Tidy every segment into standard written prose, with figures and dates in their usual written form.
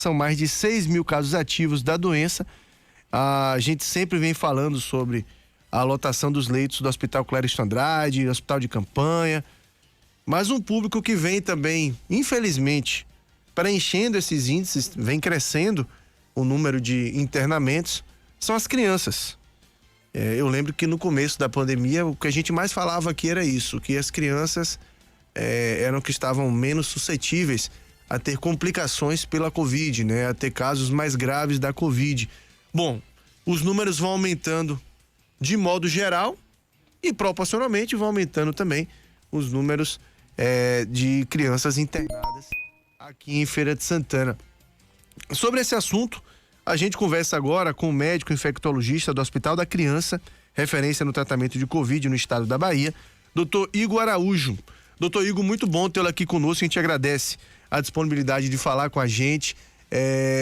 São mais de 6 mil casos ativos da doença. A gente sempre vem falando sobre a lotação dos leitos do Hospital Cléristo Andrade, Hospital de Campanha, mas um público que vem também, infelizmente, preenchendo esses índices, vem crescendo o número de internamentos, são as crianças. Eu lembro que no começo da pandemia, o que a gente mais falava aqui era isso, que as crianças eram que estavam menos suscetíveis a ter complicações pela Covid, né? A ter casos mais graves da Covid. Bom, os números vão aumentando de modo geral e proporcionalmente vão aumentando também os números de crianças internadas aqui em Feira de Santana. Sobre esse assunto, a gente conversa agora com o médico infectologista do Hospital da Criança, referência no tratamento de Covid no estado da Bahia, Dr. Igor Araújo. Doutor Igor, muito bom tê-lo aqui conosco, a gente agradece a disponibilidade de falar com a gente.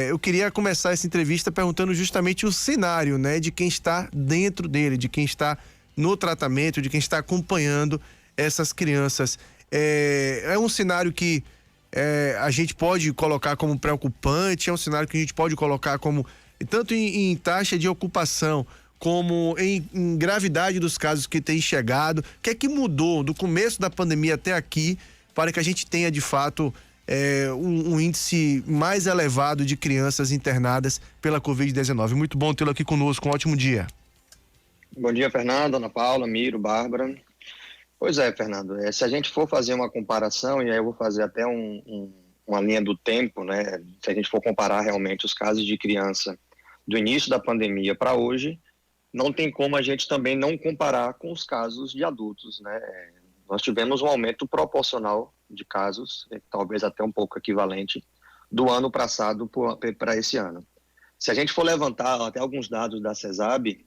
Eu queria começar essa entrevista perguntando justamente o cenário, né, de quem está dentro dele, de quem está no tratamento, de quem está acompanhando essas crianças. É um cenário que a gente pode colocar como preocupante, é um cenário que a gente pode colocar como, tanto em taxa de ocupação, como em gravidade dos casos que têm chegado. O que é que mudou do começo da pandemia até aqui para que a gente tenha, de fato, um índice mais elevado de crianças internadas pela Covid-19? Muito bom tê-lo aqui conosco, um ótimo dia. Bom dia, Fernando, Ana Paula, Miro, Bárbara. Pois é, Fernando, se a gente for fazer uma comparação, e aí eu vou fazer até uma linha do tempo, né? Se a gente for comparar realmente os casos de criança do início da pandemia para hoje, não tem como a gente também não comparar com os casos de adultos, né? Nós tivemos um aumento proporcional de casos, talvez até um pouco equivalente, do ano passado para esse ano. Se a gente for levantar até alguns dados da CESAB,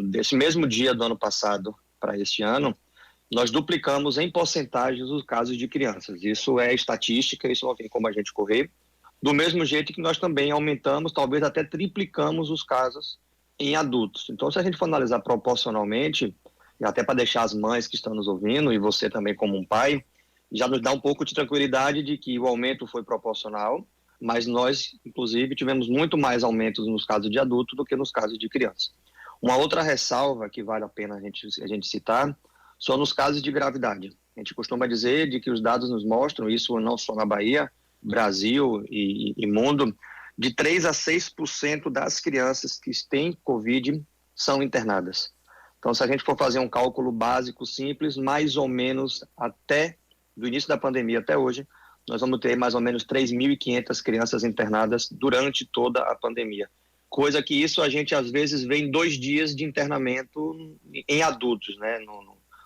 desse mesmo dia do ano passado para este ano, nós duplicamos em porcentagens os casos de crianças. Isso é estatística, isso não tem como a gente correr. Do mesmo jeito que nós também aumentamos, talvez até triplicamos os casos em adultos. Então, se a gente for analisar proporcionalmente, e até para deixar as mães que estão nos ouvindo, e você também como um pai, já nos dá um pouco de tranquilidade de que o aumento foi proporcional, mas nós, inclusive, tivemos muito mais aumentos nos casos de adulto do que nos casos de criança. Uma outra ressalva que vale a pena a gente citar são nos casos de gravidade. A gente costuma dizer de que os dados nos mostram, isso não só na Bahia, Brasil e mundo, de 3 a 6% das crianças que têm Covid são internadas. Então, se a gente for fazer um cálculo básico simples, mais ou menos até do início da pandemia até hoje, nós vamos ter mais ou menos 3.500 crianças internadas durante toda a pandemia. Coisa que isso a gente às vezes vê em 2 dias de internamento em adultos, né,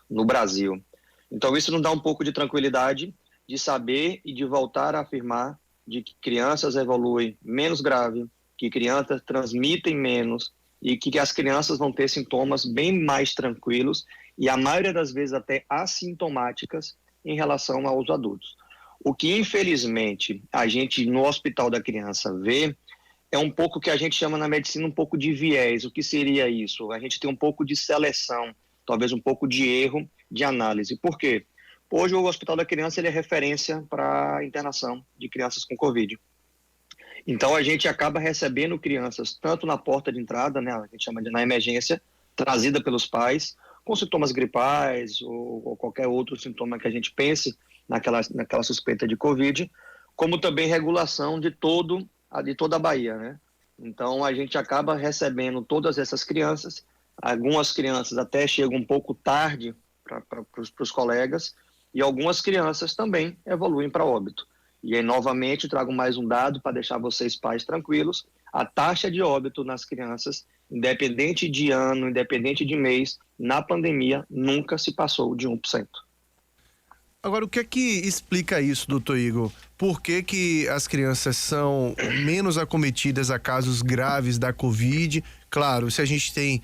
no Brasil. Então, isso nos dá um pouco de tranquilidade de saber e de voltar a afirmar de que crianças evoluem menos grave, que crianças transmitem menos e que as crianças vão ter sintomas bem mais tranquilos e a maioria das vezes até assintomáticas em relação aos adultos. O que infelizmente a gente no Hospital da Criança vê é um pouco que a gente chama na medicina um pouco de viés. O que seria isso? A gente tem um pouco de seleção, talvez um pouco de erro de análise. Por quê? Hoje o Hospital da Criança ele é referência para a internação de crianças com Covid. Então a gente acaba recebendo crianças tanto na porta de entrada, né, a gente chama de na emergência, trazida pelos pais, com sintomas gripais ou qualquer outro sintoma que a gente pense naquela suspeita de Covid, como também regulação de toda a Bahia, né? Então a gente acaba recebendo todas essas crianças, algumas crianças até chegam um pouco tarde para os colegas, e algumas crianças também evoluem para óbito. E aí, novamente, trago mais um dado para deixar vocês pais tranquilos. A taxa de óbito nas crianças, independente de ano, independente de mês, na pandemia, nunca se passou de 1%. Agora, o que é que explica isso, doutor Igor? Por que as crianças são menos acometidas a casos graves da Covid? Claro, se a gente tem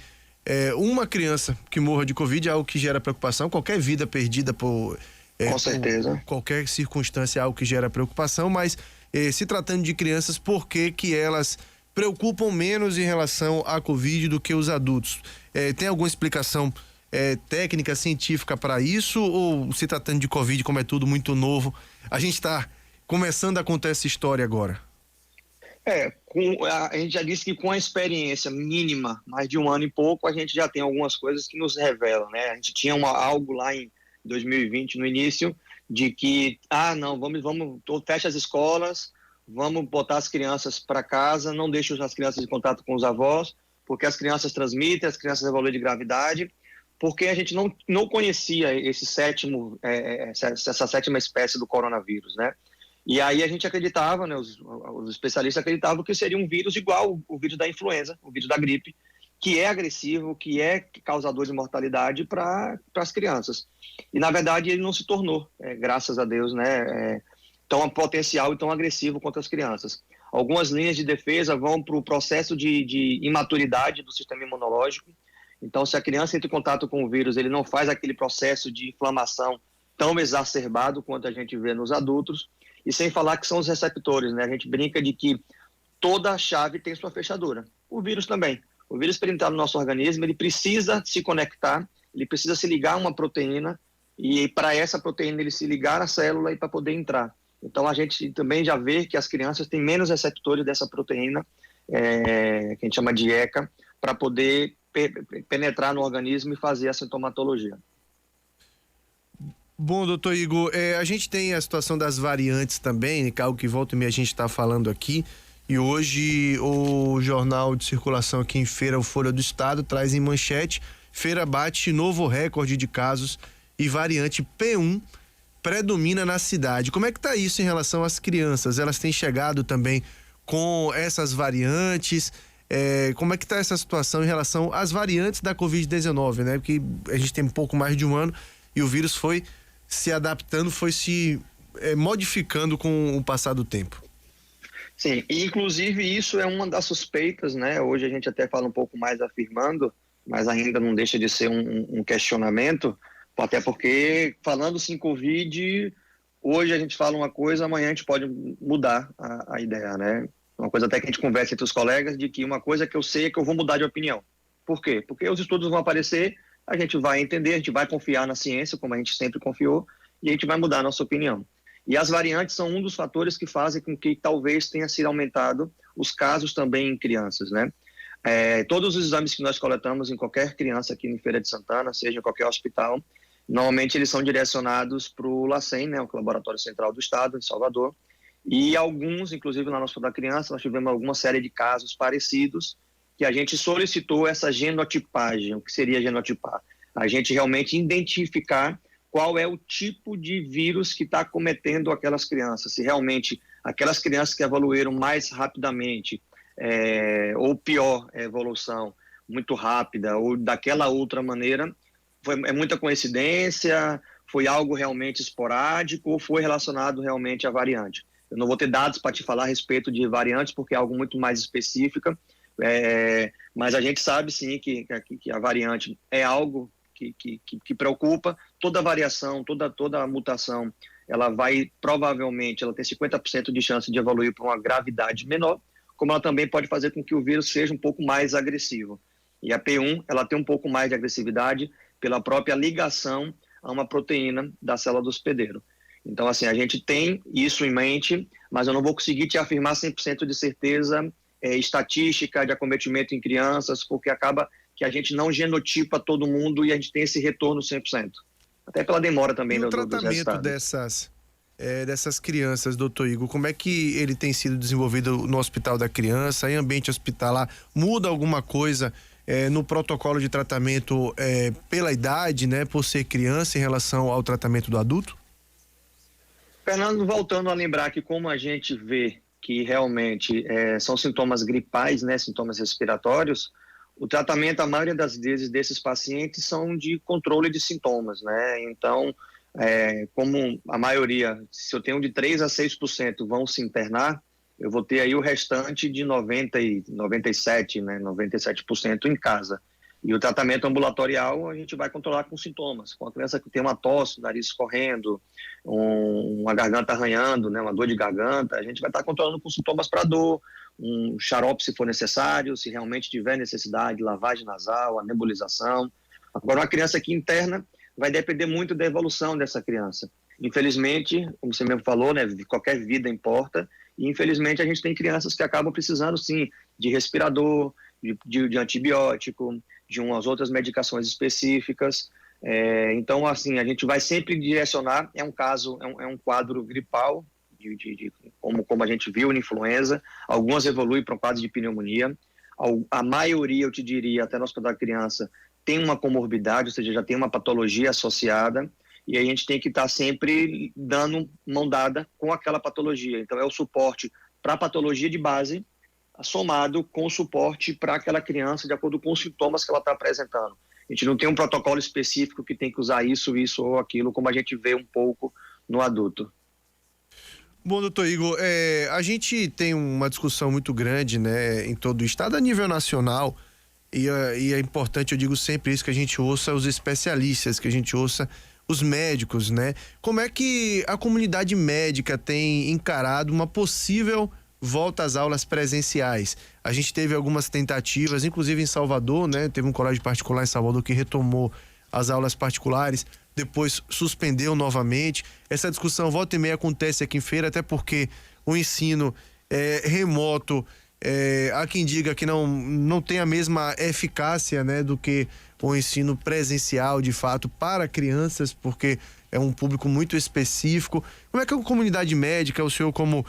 uma criança que morra de Covid, é algo que gera preocupação. Qualquer vida perdida por com certeza. Qualquer circunstância é algo que gera preocupação, mas se tratando de crianças, por que elas preocupam menos em relação à Covid do que os adultos? Tem alguma explicação técnica, científica para isso? Ou se tratando de Covid, como é tudo muito novo, a gente está começando a contar essa história agora? A gente já disse que com a experiência mínima, mais de um ano e pouco, a gente já tem algumas coisas que nos revelam, né? A gente tinha algo lá em 2020, no início, de que, não, vamos, fecha as escolas, vamos botar as crianças para casa, não deixe as crianças em contato com os avós, porque as crianças transmitem, as crianças evoluem de gravidade, porque a gente não conhecia essa sétima espécie do coronavírus, né? E aí a gente acreditava, né, os especialistas acreditavam que seria um vírus igual o vírus da influenza, o vírus da gripe, que é agressivo, que é causador de mortalidade para as crianças. E, na verdade, ele não se tornou, graças a Deus, né, tão potencial e tão agressivo contra as crianças. Algumas linhas de defesa vão para o processo de imaturidade do sistema imunológico. Então, se a criança entra em contato com o vírus, ele não faz aquele processo de inflamação tão exacerbado quanto a gente vê nos adultos. E sem falar que são os receptores, né? A gente brinca de que toda chave tem sua fechadura. O vírus também. O vírus, para entrar no nosso organismo, ele precisa se conectar, ele precisa se ligar a uma proteína, e para essa proteína ele se ligar à célula e para poder entrar. Então, a gente também já vê que as crianças têm menos receptores dessa proteína, que a gente chama de ECA, para poder penetrar no organismo e fazer a sintomatologia. Bom, doutor Igor, a gente tem a situação das variantes também, algo que volta e meia a gente está falando aqui, e hoje o jornal de circulação aqui em Feira, o Folha do Estado, traz em manchete: Feira bate novo recorde de casos e variante P1 predomina na cidade. Como é que tá isso em relação às crianças? Elas têm chegado também com essas variantes? Como é que tá essa situação em relação às variantes da Covid-19, né? Porque a gente tem um pouco mais de um ano e o vírus foi se adaptando, foi se modificando com o passar do tempo. Sim, e inclusive isso é uma das suspeitas, né? Hoje a gente até fala um pouco mais afirmando, mas ainda não deixa de ser um questionamento, até porque falando-se em Covid, hoje a gente fala uma coisa, amanhã a gente pode mudar a ideia, né? Uma coisa até que a gente conversa entre os colegas, de que uma coisa que eu sei é que eu vou mudar de opinião. Por quê? Porque os estudos vão aparecer, a gente vai entender, a gente vai confiar na ciência, como a gente sempre confiou, e a gente vai mudar a nossa opinião. E as variantes são um dos fatores que fazem com que talvez tenha sido aumentado os casos também em crianças, né? Todos os exames que nós coletamos em qualquer criança aqui em Feira de Santana, seja em qualquer hospital, normalmente eles são direcionados para o LACEN, né, o Laboratório Central do Estado, de Salvador, e alguns, inclusive lá no Hospital da Criança, nós tivemos alguma série de casos parecidos, que a gente solicitou essa genotipagem. O que seria genotipar? A gente realmente identificar qual é o tipo de vírus que está acometendo aquelas crianças. Se realmente aquelas crianças que evoluíram mais rapidamente, ou pior evolução, muito rápida, ou daquela outra maneira, é muita coincidência, foi algo realmente esporádico, ou foi relacionado realmente à variante. Eu não vou ter dados para te falar a respeito de variantes, porque é algo muito mais específico, mas a gente sabe sim que a variante é algo que preocupa. Toda variação, toda mutação, ela vai provavelmente, ela tem 50% de chance de evoluir para uma gravidade menor, como ela também pode fazer com que o vírus seja um pouco mais agressivo. E a P1, ela tem um pouco mais de agressividade pela própria ligação a uma proteína da célula do hospedeiro. Então, assim, a gente tem isso em mente, mas eu não vou conseguir te afirmar 100% de certeza estatística de acometimento em crianças, porque acaba que a gente não genotipa todo mundo e a gente tem esse retorno 100%. Até pela demora também dos resultados. E o tratamento dessas crianças, doutor Igor, como é que ele tem sido desenvolvido no Hospital da Criança, em ambiente hospitalar? Muda alguma coisa no protocolo de tratamento pela idade, né, por ser criança, em relação ao tratamento do adulto? Fernando, voltando a lembrar que como a gente vê que realmente são sintomas gripais, né, sintomas respiratórios, o tratamento, a maioria das vezes, desses pacientes são de controle de sintomas, né? Então, como a maioria, se eu tenho de 3 a 6% vão se internar, eu vou ter aí o restante de 97%, né, 97% em casa. E o tratamento ambulatorial a gente vai controlar com sintomas. Com a criança que tem uma tosse, nariz escorrendo, uma garganta arranhando, né, uma dor de garganta, a gente vai estar controlando com sintomas para dor, um xarope se for necessário, se realmente tiver necessidade, lavagem nasal, a nebulização. Agora, uma criança que interna vai depender muito da evolução dessa criança. Infelizmente, como você mesmo falou, né, qualquer vida importa, E, infelizmente, a gente tem crianças que acabam precisando, sim, de respirador, de antibiótico, de umas outras medicações específicas. Então, assim, a gente vai sempre direcionar, é um quadro gripal, como a gente viu na influenza, algumas evoluem para um quadro de pneumonia, a maioria, eu te diria, até no hospital da criança, tem uma comorbidade, ou seja, já tem uma patologia associada, e a gente tem que estar sempre dando mão dada com aquela patologia. Então, é o suporte para a patologia de base, somado com o suporte para aquela criança, de acordo com os sintomas que ela está apresentando. A gente não tem um protocolo específico que tem que usar isso ou aquilo, como a gente vê um pouco no adulto. Bom, doutor Igor, a gente tem uma discussão muito grande, né, em todo o estado, a nível nacional, e é importante, eu digo sempre isso, que a gente ouça os especialistas, que a gente ouça os médicos, né? Como é que a comunidade médica tem encarado uma possível volta às aulas presenciais? A gente teve algumas tentativas, inclusive em Salvador, né? Teve um colégio particular em Salvador que retomou as aulas particulares, depois suspendeu novamente. Essa discussão volta e meia acontece aqui em Feira, até porque o ensino remoto, há quem diga que não tem a mesma eficácia, né, do que o ensino presencial, de fato, para crianças, porque é um público muito específico. Como é que a comunidade médica, o senhor como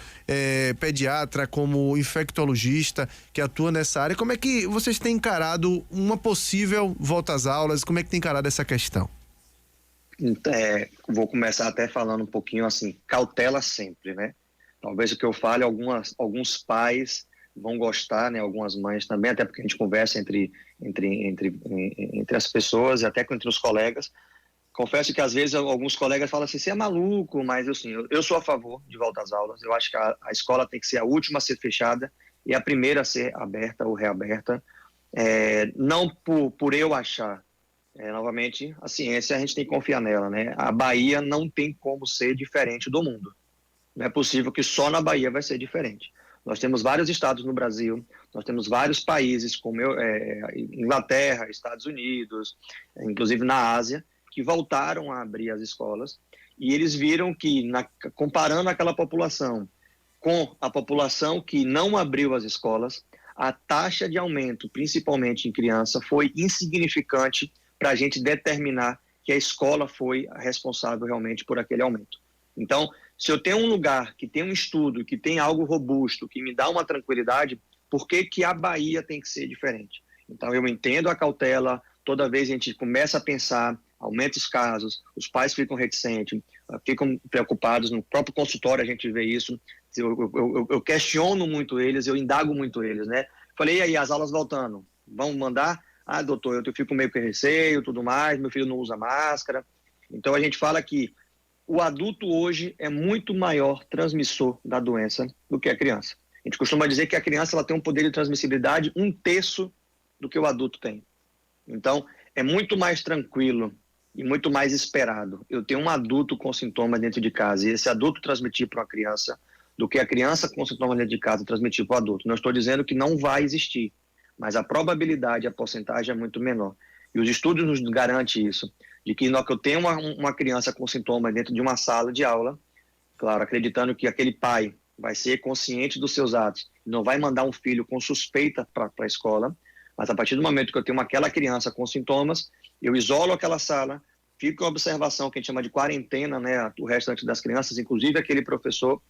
pediatra, como infectologista que atua nessa área, como é que vocês têm encarado uma possível volta às aulas? Como é que tem encarado essa questão? Vou começar até falando um pouquinho assim, cautela sempre, né? Talvez o que eu fale, alguns pais vão gostar, né? Algumas mães também, até porque a gente conversa entre as pessoas e até entre os colegas. Confesso que às vezes alguns colegas falam assim, você é maluco, mas assim, eu sou a favor de volta às aulas. Eu acho que a escola tem que ser a última a ser fechada e a primeira a ser aberta ou reaberta. Não por eu achar. Novamente, a ciência, a gente tem que confiar nela, né? A Bahia não tem como ser diferente do mundo. Não é possível que só na Bahia vai ser diferente. Nós temos vários estados no Brasil, nós temos vários países, como Inglaterra, Estados Unidos, inclusive na Ásia, que voltaram a abrir as escolas, e eles viram que, comparando aquela população com a população que não abriu as escolas, a taxa de aumento, principalmente em criança, foi insignificante para a gente determinar que a escola foi responsável realmente por aquele aumento. Então, se eu tenho um lugar que tem um estudo, que tem algo robusto, que me dá uma tranquilidade, por que a Bahia tem que ser diferente? Então, eu entendo a cautela, toda vez a gente começa a pensar, aumenta os casos, os pais ficam reticentes, ficam preocupados, no próprio consultório a gente vê isso, eu questiono muito eles, eu indago muito eles, né? Falei, e aí, as aulas voltando, vamos mandar? Ah, doutor, eu fico meio com receio, tudo mais, meu filho não usa máscara. Então, a gente fala que o adulto hoje é muito maior transmissor da doença do que a criança. A gente costuma dizer que a criança ela tem um poder de transmissibilidade 1/3 do que o adulto tem. Então, é muito mais tranquilo e muito mais esperado eu ter um adulto com sintomas dentro de casa e esse adulto transmitir para uma criança do que a criança com sintomas dentro de casa transmitir para o adulto. Não estou dizendo que não vai existir, mas a probabilidade, a porcentagem é muito menor. E os estudos nos garantem isso, de que eu tenho uma criança com sintomas dentro de uma sala de aula, claro, acreditando que aquele pai vai ser consciente dos seus atos, não vai mandar um filho com suspeita para a escola, mas a partir do momento que eu tenho aquela criança com sintomas, eu isolo aquela sala, fico em observação, que a gente chama de quarentena, né, o restante das crianças, inclusive aquele professor,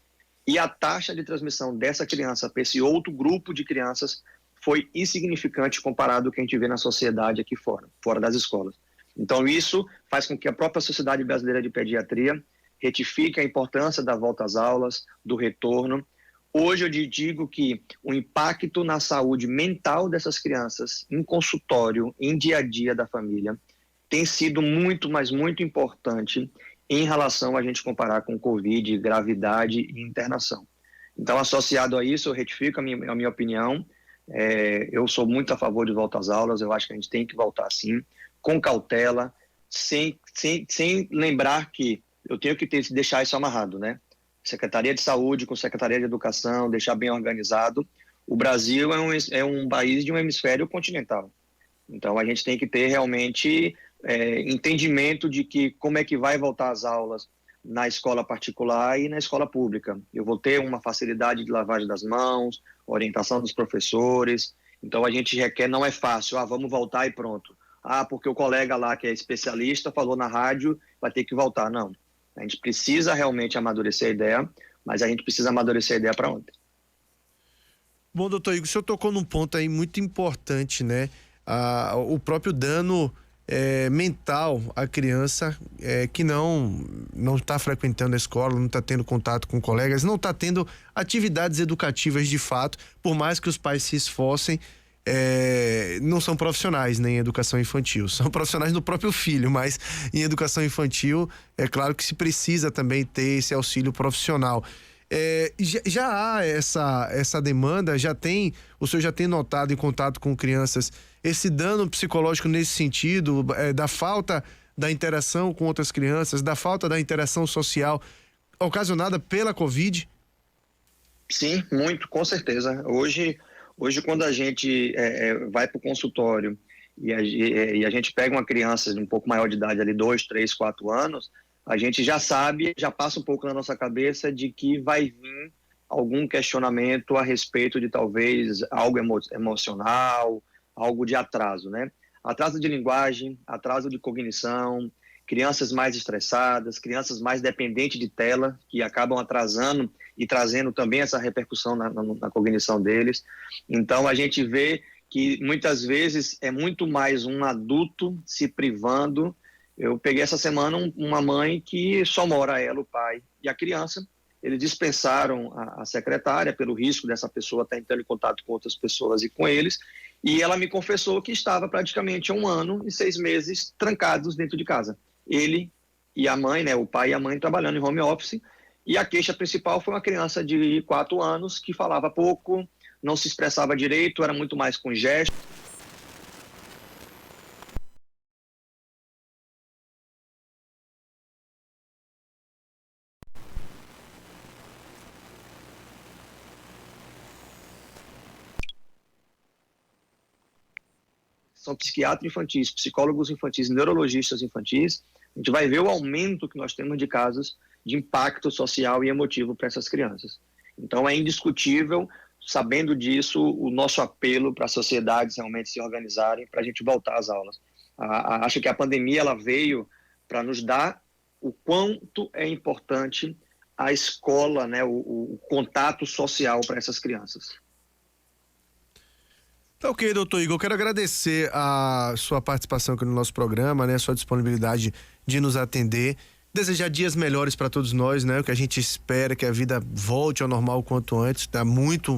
e a taxa de transmissão dessa criança para esse outro grupo de crianças foi insignificante comparado ao que a gente vê na sociedade aqui fora das escolas. Então, isso faz com que a própria Sociedade Brasileira de Pediatria retifique a importância da volta às aulas, do retorno. Hoje eu digo que o impacto na saúde mental dessas crianças, em consultório, em dia a dia da família, tem sido muito, mas muito importante em relação a gente comparar com Covid, gravidade e internação. Então, associado a isso, eu retifico a minha opinião. Eu sou muito a favor de volta às aulas, eu acho que a gente tem que voltar sim, com cautela, sem lembrar que eu tenho que deixar isso amarrado, né? Secretaria de Saúde com Secretaria de Educação, deixar bem organizado. O Brasil é um país de um hemisfério continental. Então, a gente tem que ter realmente entendimento de que como é que vai voltar às aulas. na escola particular e na escola pública. Eu vou ter uma facilidade de lavagem das mãos, orientação dos professores. Então a gente requer, não é fácil, vamos voltar e pronto. Porque o colega lá que é especialista falou na rádio, vai ter que voltar. Não, a gente precisa realmente amadurecer a ideia, mas a gente precisa amadurecer a ideia para ontem. Bom, doutor Igor, o senhor tocou num ponto aí muito importante, né? O próprio dano mental à criança que não está frequentando a escola, não está tendo contato com colegas, não está tendo atividades educativas de fato, por mais que os pais se esforcem, não são profissionais nem em educação infantil, são profissionais do próprio filho, mas em educação infantil é claro que se precisa também ter esse auxílio profissional. Já há essa demanda, o senhor já tem notado em contato com crianças esse dano psicológico nesse sentido, da falta da interação com outras crianças, da falta da interação social ocasionada pela Covid? Sim, muito, com certeza. Hoje quando a gente vai para o consultório e a gente pega uma criança de um pouco maior de idade, ali 2, 3, 4 anos, a gente já sabe, já passa um pouco na nossa cabeça de que vai vir algum questionamento a respeito de talvez algo emocional, algo de atraso, né? Atraso de linguagem, atraso de cognição, crianças mais estressadas, crianças mais dependentes de tela, que acabam atrasando e trazendo também essa repercussão na cognição deles. Então, a gente vê que muitas vezes é muito mais um adulto se privando. Eu peguei essa semana uma mãe que só mora ela, o pai e a criança. Eles dispensaram a secretária pelo risco dessa pessoa estar entrando em contato com outras pessoas e com eles. E ela me confessou que estava praticamente há 1 ano e 6 meses trancados dentro de casa. Ele e a mãe, né, o pai e a mãe trabalhando em home office. E a queixa principal foi uma criança de 4 anos que falava pouco, não se expressava direito, era muito mais com gestos. São psiquiatras infantis, psicólogos infantis, neurologistas infantis. A gente vai ver o aumento que nós temos de casos de impacto social e emotivo para essas crianças. Então é indiscutível, sabendo disso, o nosso apelo para as sociedades realmente se organizarem para a gente voltar às aulas. Acho que a pandemia ela veio para nos dar o quanto é importante a escola, né, o contato social para essas crianças. Tá ok, doutor Igor, eu quero agradecer a sua participação aqui no nosso programa, né, a sua disponibilidade de nos atender, desejar dias melhores para todos nós, né, o que a gente espera é que a vida volte ao normal o quanto antes, tá muito,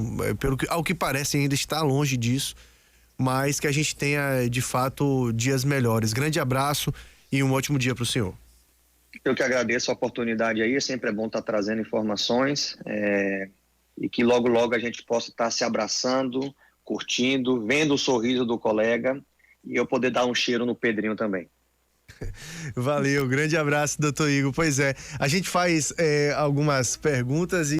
ao que parece ainda está longe disso, mas que a gente tenha de fato dias melhores. Grande abraço e um ótimo dia para o senhor. Eu que agradeço a oportunidade aí, sempre é bom estar trazendo informações e que logo logo a gente possa estar se abraçando, curtindo, vendo o sorriso do colega e eu poder dar um cheiro no Pedrinho também. Valeu, grande abraço, doutor Igor. Pois é, a gente faz algumas perguntas e